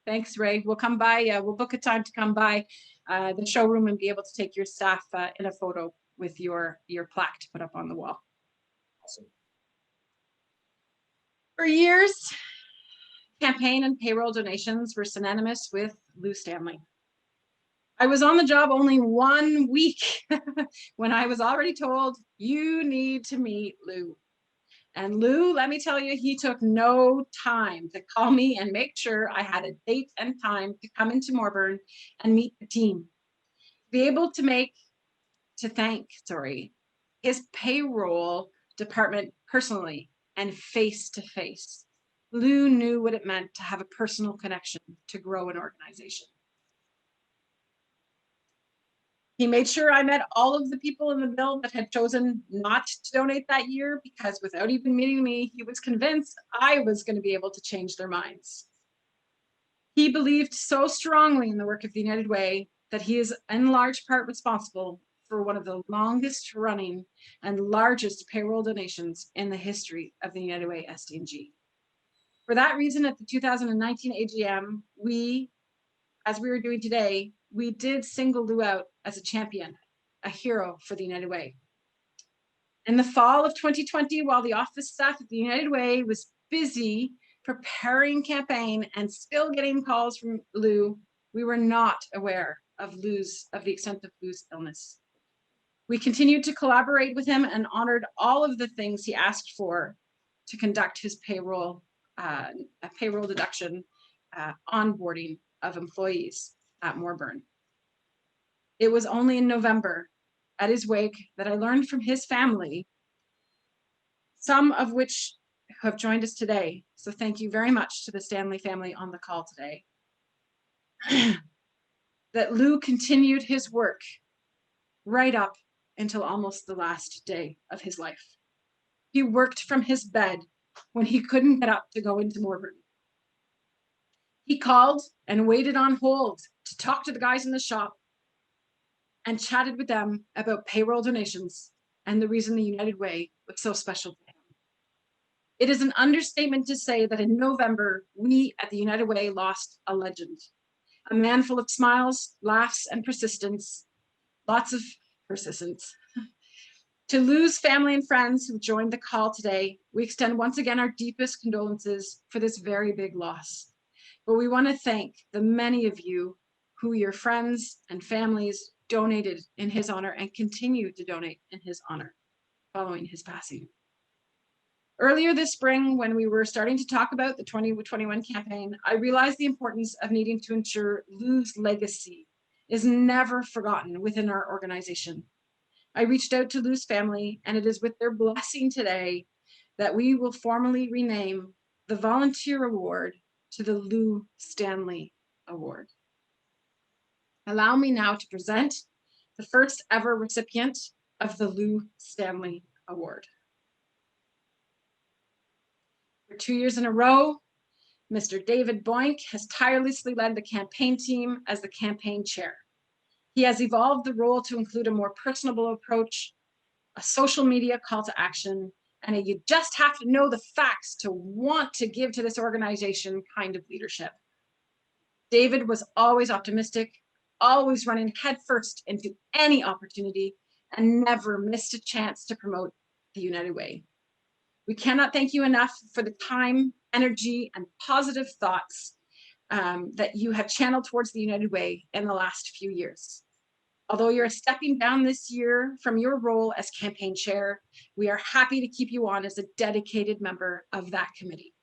Thanks, Ray. We'll come by. We'll book a time to come by the showroom and be able to take your staff in a photo with your plaque to put up on the wall. Awesome. For years, campaign and payroll donations were synonymous with Lou Stanley. I was on the job only 1 week when I was already told, you need to meet Lou. And Lou, let me tell you, he took no time to call me and make sure I had a date and time to come into Morburn and meet the team. Be able to thank his payroll department personally and face to face. Lou knew what it meant to have a personal connection to grow an organization. He made sure I met all of the people in the bill that had chosen not to donate that year, because without even meeting me, he was convinced I was going to be able to change their minds. He believed so strongly in the work of the United Way that he is in large part responsible for one of the longest running and largest payroll donations in the history of the United Way SDG. For that reason, at the 2019 AGM, we, as we were doing today, we did single Lou out as a champion, a hero for the United Way. In the fall of 2020, while the office staff at the United Way was busy preparing campaign and still getting calls from Lou, we were not aware of the extent of Lou's illness. We continued to collaborate with him and honored all of the things he asked for to conduct his payroll, a payroll deduction onboarding of employees at Morburn. It was only in November at his wake that I learned from his family, some of which have joined us today. So thank you very much to the Stanley family on the call today. That Lou continued his work right up until almost the last day of his life. He worked from his bed when he couldn't get up to go into Morburn. He called and waited on hold to talk to the guys in the shop and chatted with them about payroll donations and the reason the United Way was so special to him. It is an understatement to say that in November, we at the United Way lost a legend, a man full of smiles, laughs, and persistence, lots of persistence. To Lou's family and friends who joined the call today, we extend once again our deepest condolences for this very big loss. But we want to thank the many of you who your friends and families donated in his honor and continue to donate in his honor following his passing. Earlier this spring, when we were starting to talk about the 2021 campaign, I realized the importance of needing to ensure Lou's legacy is never forgotten within our organization. I reached out to Lou's family, and it is with their blessing today that we will formally rename the Volunteer Award to the Lou Stanley Award. Allow me now to present the first ever recipient of the Lou Stanley Award. For 2 years in a row, Mr. David Boink has tirelessly led the campaign team as the campaign chair. He has evolved the role to include a more personable approach, a social media call to action, and a you just have to know the facts to want to give to this organization kind of leadership. David was always optimistic, always running headfirst into any opportunity, and never missed a chance to promote the United Way. We cannot thank you enough for the time, energy, and positive thoughts that you have channeled towards the United Way in the last few years. Although you're stepping down this year from your role as campaign chair, we are happy to keep you on as a dedicated member of that committee.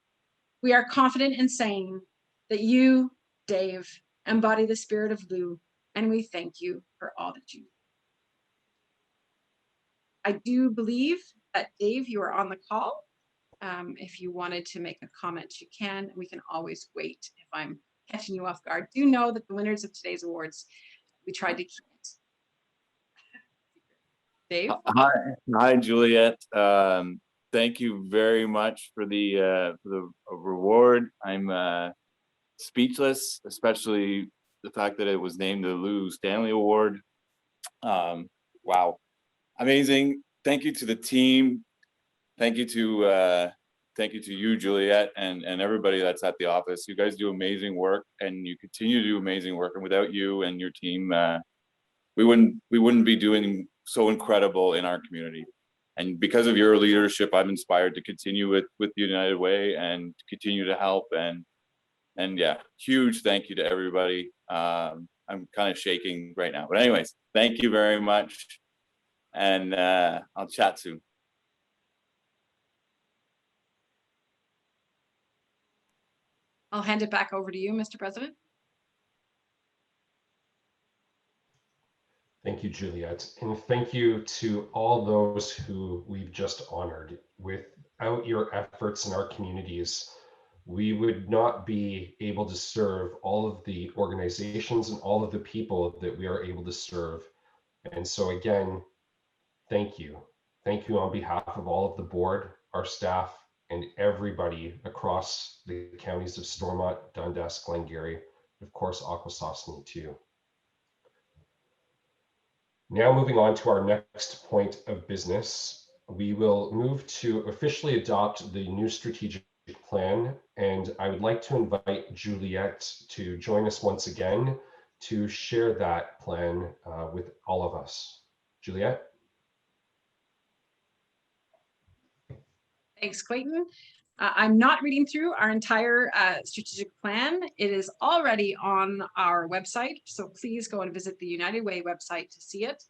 We are confident in saying that you, Dave, embody the spirit of Lou, and we thank you for all that you do. I do believe that, Dave, you are on the call. If you wanted to make a comment, you can. We can always wait if I'm catching you off guard. Do know that the winners of today's awards, we tried to keep it. Dave? Hi, Juliet. Thank you very much for the reward. I'm speechless, especially the fact that it was named the Lou Stanley Award. Wow, amazing. Thank you to the team. Thank you to you, Juliet, and everybody that's at the office. You guys do amazing work, and you continue to do amazing work. And without you and your team, we wouldn't be doing so incredible in our community. And because of your leadership, I'm inspired to continue with the United Way and to continue to help. And yeah, huge thank you to everybody. I'm kind of shaking right now, but anyways, thank you very much, and I'll chat soon. I'll hand it back over to you, Mr. President. Thank you, Juliet. And thank you to all those who we've just honored. Without your efforts in our communities, we would not be able to serve all of the organizations and all of the people that we are able to serve. And so again, thank you. Thank you on behalf of all of the board, our staff, and everybody across the counties of Stormont, Dundas, Glengarry, and of course, Akwesasne too. Now moving on to our next point of business, we will move to officially adopt the new strategic plan, and I would like to invite Juliet to join us once again to share that plan with all of us. Juliet? Thanks, Clayton. I'm not reading through our entire strategic plan. It is already on our website, so please go and visit the United Way website to see it.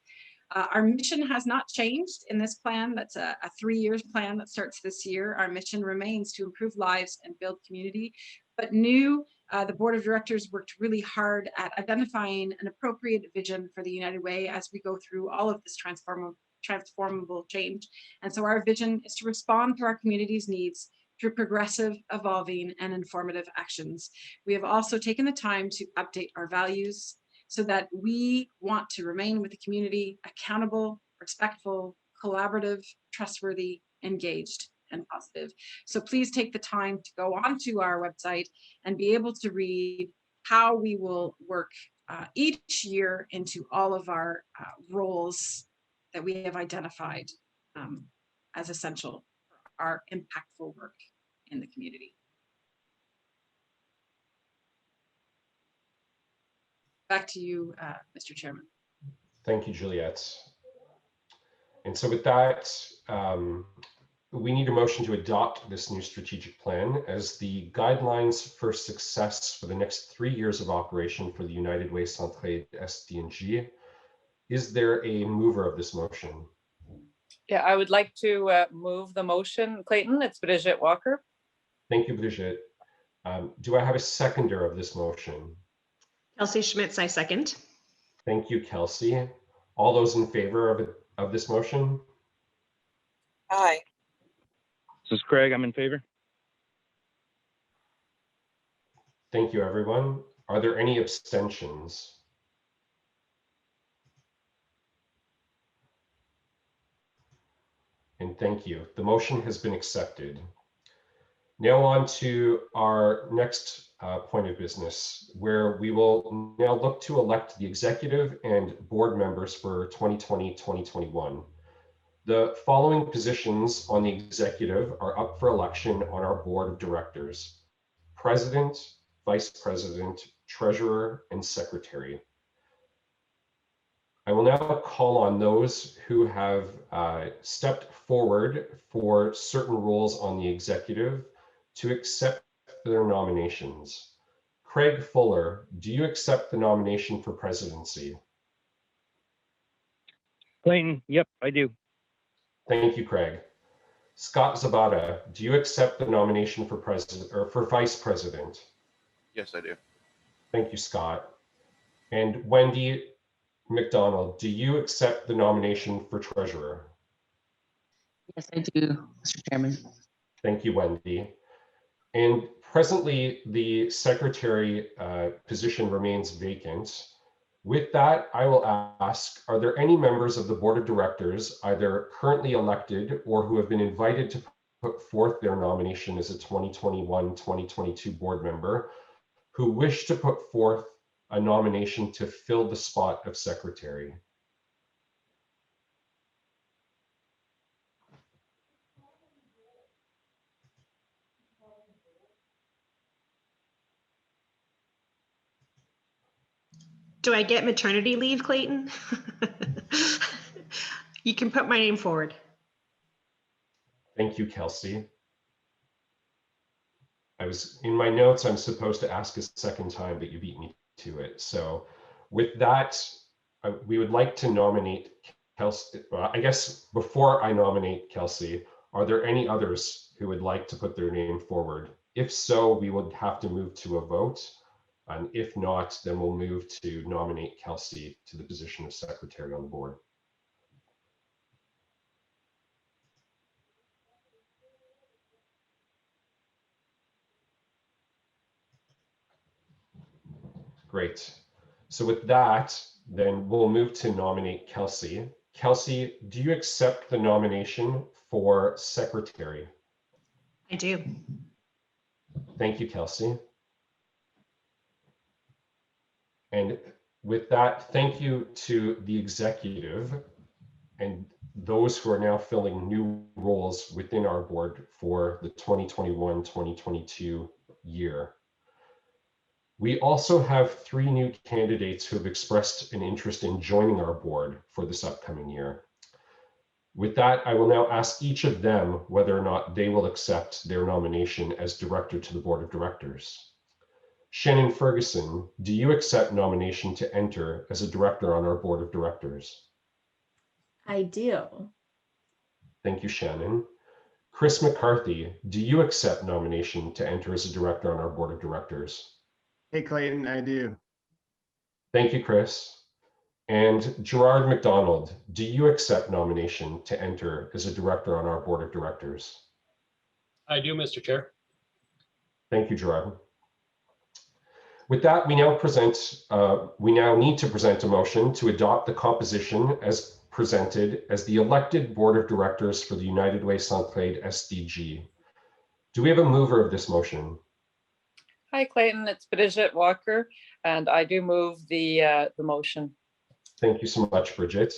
Our mission has not changed in this plan. That's a 3-year plan that starts this year. Our mission remains to improve lives and build community, but the board of directors worked really hard at identifying an appropriate vision for the United Way as we go through all of this transformable change. And so our vision is to respond to our community's needs through progressive, evolving, and informative actions. We have also taken the time to update our values so that we want to remain with the community accountable, respectful, collaborative, trustworthy, engaged, and positive. So please take the time to go onto our website and be able to read how we will work each year into all of our roles that we have identified as essential for our impactful work in the community. Back to you, Mr. Chairman. Thank you, Juliet. And so with that, we need a motion to adopt this new strategic plan as the guidelines for success for the next 3 years of operation for the United Way Centraide SDG. Is there a mover of this motion? Yeah, I would like to move the motion, Clayton. It's Brigitte Walker. Thank you, Brigitte. Do I have a seconder of this motion? Kelsey Schmitz, I second. Thank you, Kelsey. All those in favor of this motion? Aye. This is Craig. I'm in favor. Thank you, everyone. Are there any abstentions? And thank you. The motion has been accepted. Now on to our next point of business, where we will now look to elect the executive and board members for 2020-2021. The following positions on the executive are up for election on our board of directors: president, vice president, treasurer, and secretary. I will now call on those who have stepped forward for certain roles on the executive to accept their nominations. Craig Fuller, do you accept the nomination for presidency? Clayton, yep, I do. Thank you, Craig. Scott Zabata, do you accept the nomination for president or for vice president? Yes, I do. Thank you, Scott. And Wendy McDonald, do you accept the nomination for treasurer? Yes, I do, Mr. Chairman. Thank you, Wendy. And presently, the secretary position remains vacant. With that, I will ask, are there any members of the board of directors, either currently elected or who have been invited to put forth their nomination as a 2021-2022 board member, who wish to put forth a nomination to fill the spot of secretary? Do I get maternity leave, Clayton? You can put my name forward. Thank you, Kelsey. I was in my notes, I'm supposed to ask a second time, but you beat me to it. So with that, we would like to nominate Kelsey. I guess before I nominate Kelsey, are there any others who would like to put their name forward? If so, we would have to move to a vote. And if not, then we'll move to nominate Kelsey to the position of secretary on the board. Great. So with that, then we'll move to nominate Kelsey. Kelsey, do you accept the nomination for secretary? I do. Thank you, Kelsey. And with that, thank you to the executive and those who are now filling new roles within our board for the 2021-2022 year. We also have 3 new candidates who have expressed an interest in joining our board for this upcoming year. With that, I will now ask each of them whether or not they will accept their nomination as director to the board of directors. Shannon Ferguson, do you accept nomination to enter as a director on our board of directors? I do. Thank you, Shannon. Chris McCarthy, do you accept nomination to enter as a director on our board of directors? Hey, Clayton, I do. Thank you, Chris. And Gerard McDonald, do you accept nomination to enter as a director on our board of directors? I do, Mr. Chair. Thank you, Gerard. With that, we now need to present a motion to adopt the composition as presented as the elected board of directors for the United Way Centraide SDG. Do we have a mover of this motion? Hi, Clayton. It's Bridget Walker, and I do move the motion. Thank you so much, Bridget.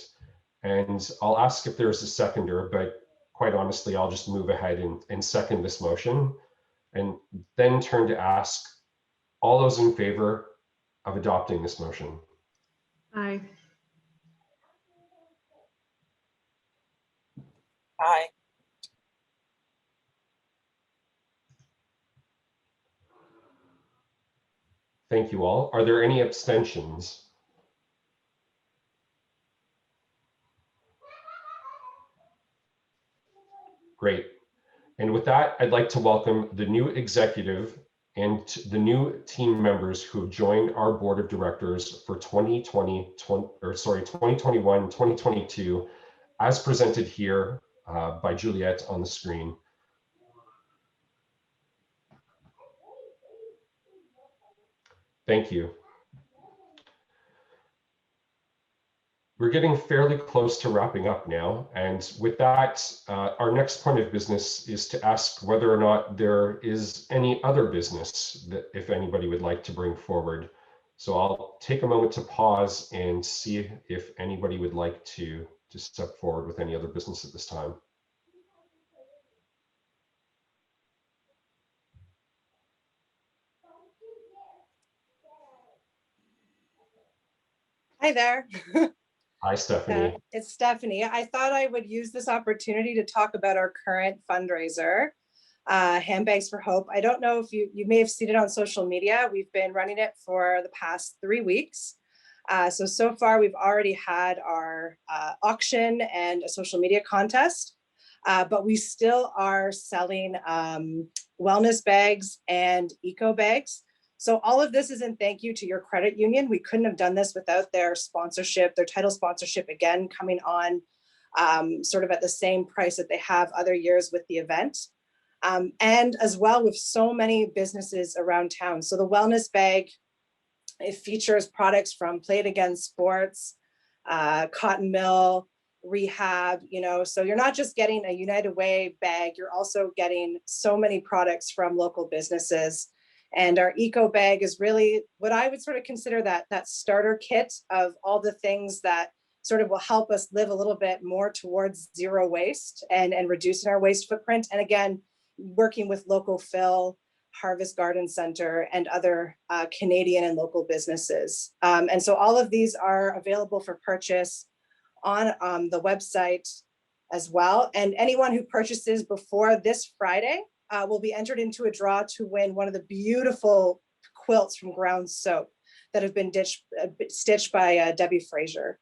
And I'll ask if there's a seconder, but quite honestly, I'll just move ahead and second this motion and then turn to ask all those in favor of adopting this motion. Aye. Aye. Thank you all. Are there any abstentions? Great. And with that, I'd like to welcome the new executive and the new team members who have joined our board of directors for 2021-2022, as presented here by Juliet on the screen. Thank you. We're getting fairly close to wrapping up now. And with that, our next point of business is to ask whether or not there is any other business that if anybody would like to bring forward. So I'll take a moment to pause and see if anybody would like to step forward with any other business at this time. Hi there. Hi, Stephanie. It's Stephanie. I thought I would use this opportunity to talk about our current fundraiser. Handbags for Hope. I don't know if you may have seen it on social media. We've been running it for the past 3 weeks. So far we've already had our auction and a social media contest, but we still are selling wellness bags and eco bags. So all of this is in thank you to your credit union. We couldn't have done this without their sponsorship, their title sponsorship, again, coming on sort of at the same price that they have other years with the event. And as well with so many businesses around town. So the wellness bag, it features products from Play It Again Sports, Cotton Mill, Rehab, you know, so you're not just getting a United Way bag, you're also getting so many products from local businesses. And our eco bag is really what I would sort of consider that starter kit of all the things that sort of will help us live a little bit more towards zero waste and reducing our waste footprint. And again, working with local fill, Harvest Garden Center, and other Canadian and local businesses. And so all of these are available for purchase on the website as well. And anyone who purchases before this Friday will be entered into a draw to win one of the beautiful quilts from Ground Soap that have been stitched by Debbie Fraser.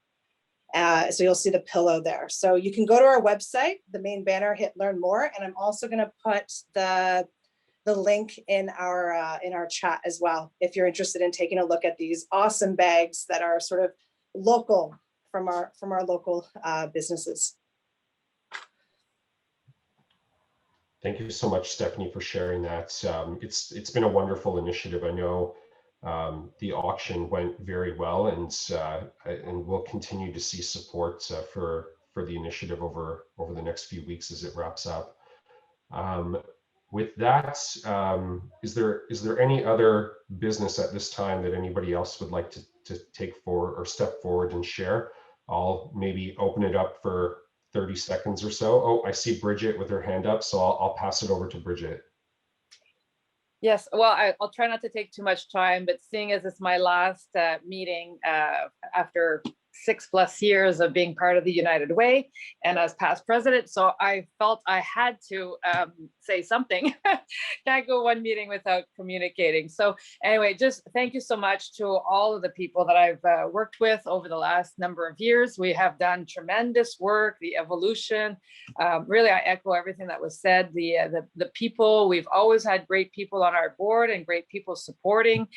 So you'll see the pillow there. So you can go to our website, the main banner, hit learn more. And I'm also going to put the link in our chat as well, if you're interested in taking a look at these awesome bags that are sort of local from our local businesses. Thank you so much, Stephanie, for sharing that. It's been a wonderful initiative. I know the auction went very well, and we'll continue to see support for the initiative over the next few weeks as it wraps up. With that, is there any other business at this time that anybody else would like to take forward or step forward and share? I'll maybe open it up for 30 seconds or so. Oh, I see Bridget with her hand up, so I'll pass it over to Bridget. Yes, well, I'll try not to take too much time, but seeing as it's my last meeting after 6+ years of being part of the United Way and as past president, so I felt I had to say something. Can't go one meeting without communicating. So anyway, just thank you so much to all of the people that I've worked with over the last number of years. We have done tremendous work, the evolution. Really, I echo everything that was said. The people, we've always had great people on our board and great people supporting,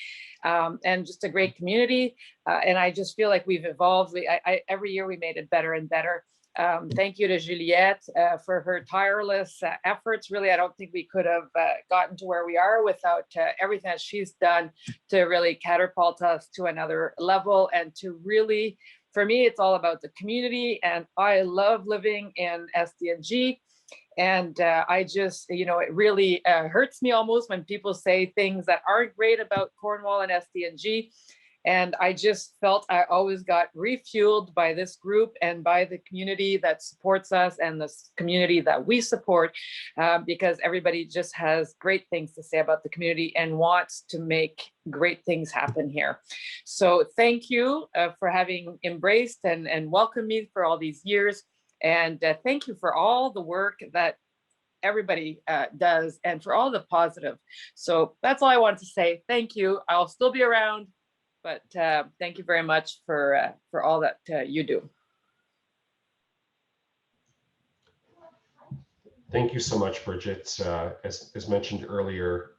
and just a great community. And I just feel like we've evolved. Every year we made it better and better. Thank you to Juliette for her tireless efforts. Really, I don't think we could have gotten to where we are without everything that she's done to really catapult us to another level. And to really, for me, it's all about the community. And I love living in SDG. And I just, you know, it really hurts me almost when people say things that aren't great about Cornwall and SDG. And I just felt I always got refueled by this group and by the community that supports us and the community that we support, because everybody just has great things to say about the community and wants to make great things happen here. So thank you for having embraced and welcomed me for all these years. And thank you for all the work that everybody does and for all the positive. So that's all I wanted to say. Thank you. I'll still be around. But thank you very much for all that you do. Thank you so much, Bridget. As mentioned earlier,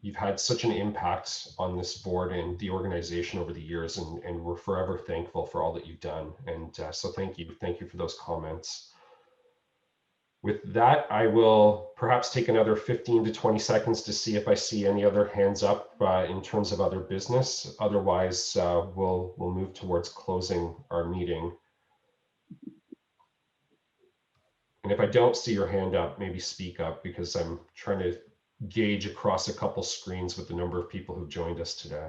you've had such an impact on this board and the organization over the years, and we're forever thankful for all that you've done. And so thank you for those comments. With that, I will perhaps take another 15 to 20 seconds to see if I see any other hands up in terms of other business. Otherwise, we'll move towards closing our meeting. And if I don't see your hand up, maybe speak up, because I'm trying to gauge across a couple screens with the number of people who've joined us today.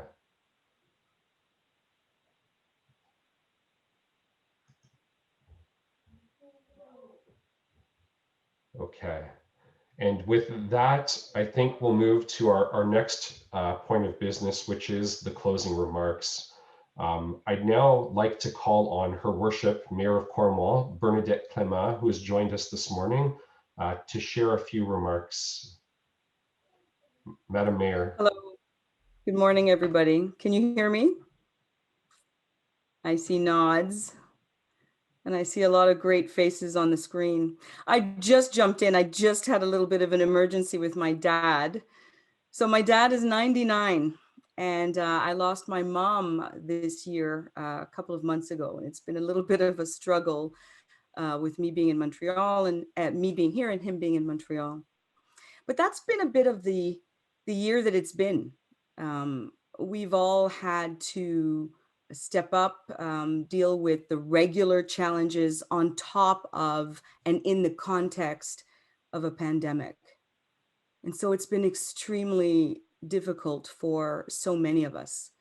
Okay. And with that, I think we'll move to our next point of business, which is the closing remarks. I'd now like to call on Her Worship, Mayor of Cornwall, Bernadette Clément, who has joined us this morning, to share a few remarks. Madam Mayor. Hello. Good morning, everybody. Can you hear me? I see nods. And I see a lot of great faces on the screen. I just jumped in. I just had a little bit of an emergency with my dad. So my dad is 99, and I lost my mom this year, a couple of months ago. And it's been a little bit of a struggle with me being in Montreal and me being here and him being in Montreal. But that's been a bit of the year that it's been. We've all had to step up, deal with the regular challenges on top of and in the context of a pandemic. And so it's been extremely difficult for so many of us.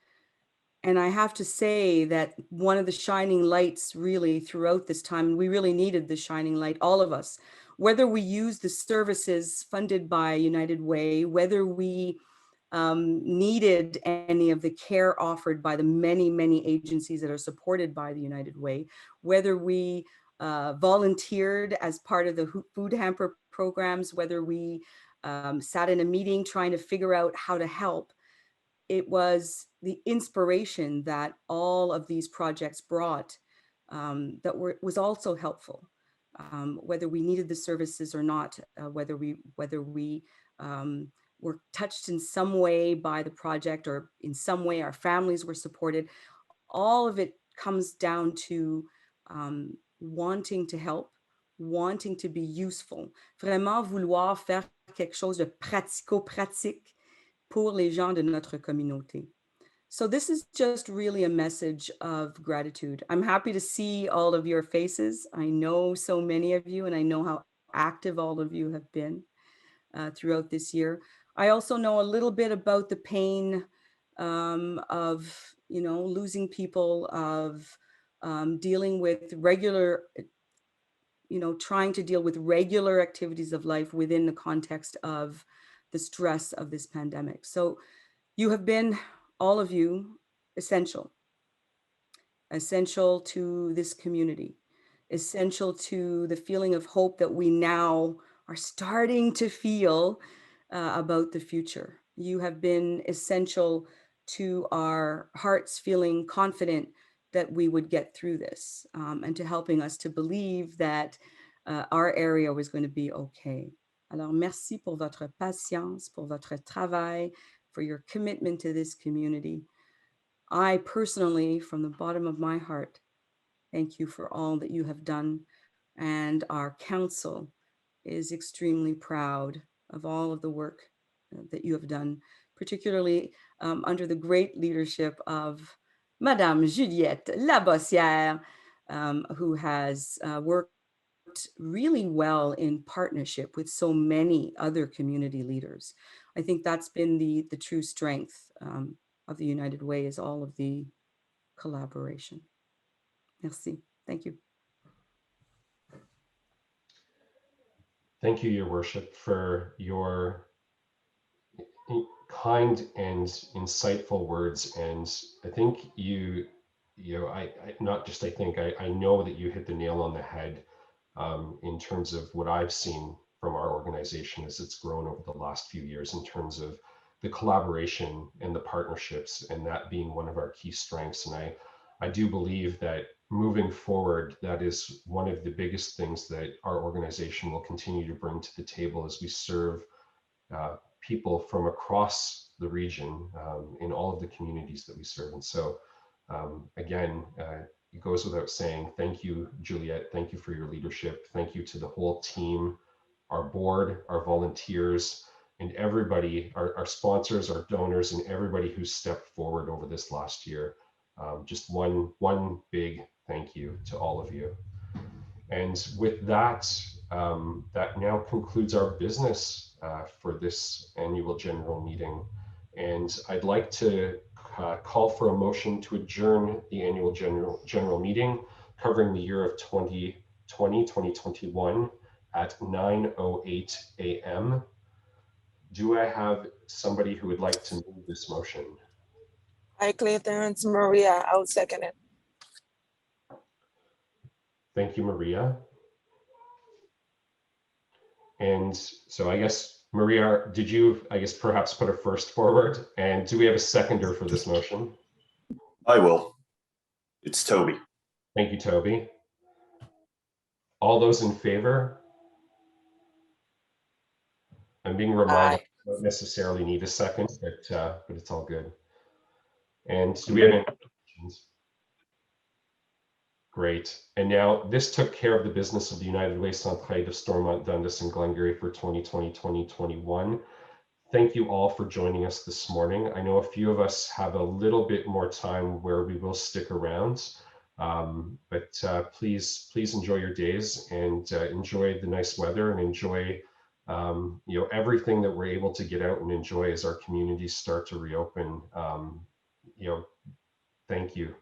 And I have to say that one of the shining lights really throughout this time, and we really needed the shining light, all of us, whether we use the services funded by United Way, whether we needed any of the care offered by the many, many agencies that are supported by the United Way, whether we volunteered as part of the food hamper programs, whether we sat in a meeting trying to figure out how to help. It was the inspiration that all of these projects brought that was also helpful, whether we needed the services or not, whether we were touched in some way by the project or in some way our families were supported. All of it comes down to wanting to help, wanting to be useful, vraiment vouloir faire quelque chose de pratico-pratique pour les gens de notre communauté. So this is just really a message of gratitude. I'm happy to see all of your faces. I know so many of you, and I know how active all of you have been throughout this year. I also know a little bit about the pain of, losing people, of dealing with regular, trying to deal with regular activities of life within the context of the stress of this pandemic. So you have been, all of you, essential to this community, essential to the feeling of hope that we now are starting to feel about the future. You have been essential to our hearts feeling confident that we would get through this, and to helping us to believe that our area was going to be okay. Alors, merci pour votre patience, pour votre travail, for your commitment to this community. I personally, from the bottom of my heart, thank you for all that you have done. And our council is extremely proud of all of the work that you have done, particularly under the great leadership of Madame Juliette Labossière, who has worked really well in partnership with so many other community leaders. I think that's been the true strength of the United Way, is all of the collaboration. Merci. Thank you. Thank you, Your Worship, for your kind and insightful words. And I think I know that you hit the nail on the head in terms of what I've seen from our organization as it's grown over the last few years, in terms of the collaboration and the partnerships, and that being one of our key strengths. And I do believe that moving forward, that is one of the biggest things that our organization will continue to bring to the table as we serve people from across the region in all of the communities that we serve. And so again, it goes without saying, thank you, Juliette. Thank you for your leadership. Thank you to the whole team, our board, our volunteers, and everybody, our sponsors, our donors, and everybody who stepped forward over this last year. Just one big thank you to all of you. And with that, that now concludes our business for this annual general meeting. And I'd like to call for a motion to adjourn the annual general meeting covering the year of 2021 at 9:08 a.m. Do I have somebody who would like to move this motion? Hi, Clayton. It's Maria. I'll second it. Thank you, Maria. And so I guess Maria, did you, I guess, perhaps put a first forward? And do we have a seconder for this motion? I will. It's Toby. Thank you, Toby. All those in favor? I'm being reminded I don't necessarily need a second, but it's all good. And do we have any questions? Great. And now this took care of the business of the United Way Centraide of Stormont, Dundas, and Glengarry for 2020-2021. Thank you all for joining us this morning. I know a few of us have a little bit more time where we will stick around, but please enjoy your days and enjoy the nice weather and enjoy everything that we're able to get out and enjoy as our communities start to reopen. Thank you.